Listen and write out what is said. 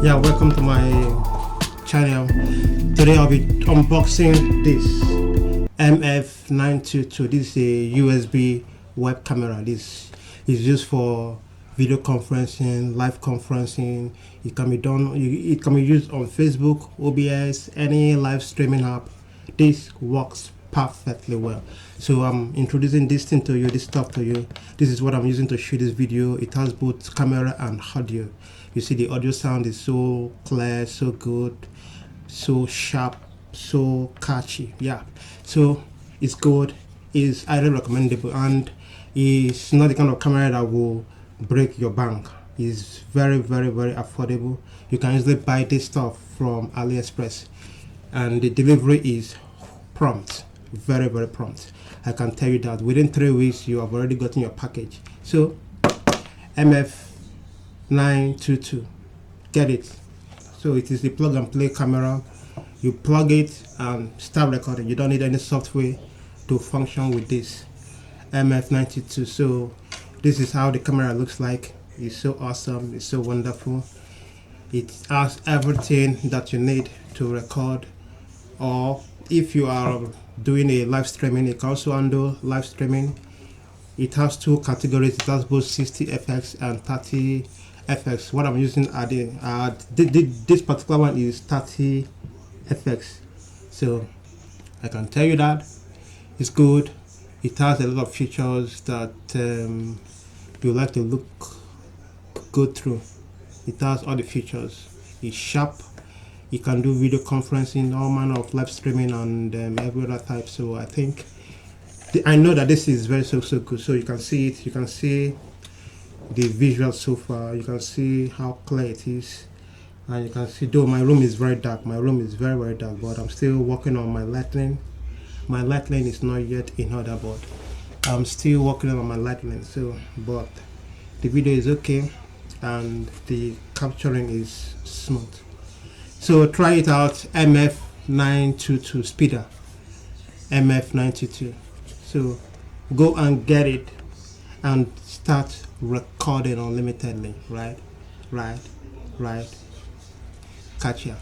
Yeah, welcome to my channel. Today I'll be unboxing this MF922. This is a USB web camera. This is used for video conferencing, live conferencing. It can be done. It can be used on Facebook, OBS, any live streaming app. This works perfectly well. So I'm introducing this thing to you, this stuff to you. This is what I'm using to shoot this video. It has both camera and audio. You see the audio sound is so clear, so good, so sharp, so catchy. Yeah, so it's good, it's highly recommendable, and it's not the kind of camera that will break your bank. It's very affordable. You can easily buy this stuff from AliExpress, and the delivery is prompt, very prompt. I can tell you that within 3 weeks you have already gotten your package. So MF922, get it. So it is the plug and play camera. You plug it and start recording. You don't need any software to function with this MF922. So this is how the camera looks like. It's so awesome, it's so wonderful. It has everything that you need to record, or if you are doing a live streaming, it can also handle live streaming. It has two categories. It has both 60 fx and 30 fx. What I'm using are this particular one is 30 fx. So I can tell you that it's good. It has a lot of features that you like to look good through. It has all the features. It's sharp. You can do video conferencing, all manner of live streaming, and every other type. So I think I know that this is very so good. So you can see it. You can see the visual so far. You can see how clear it is, and you can see, though my room is very dark. My room is very dark, but I'm still working on my lighting. My lighting is not yet in order, but I'm still working on my lighting. So, but the video is okay, and the capturing is smooth. So try it out, MF922 Spedal, MF922. So go and get it and start recording unlimitedly. Right. Catch ya.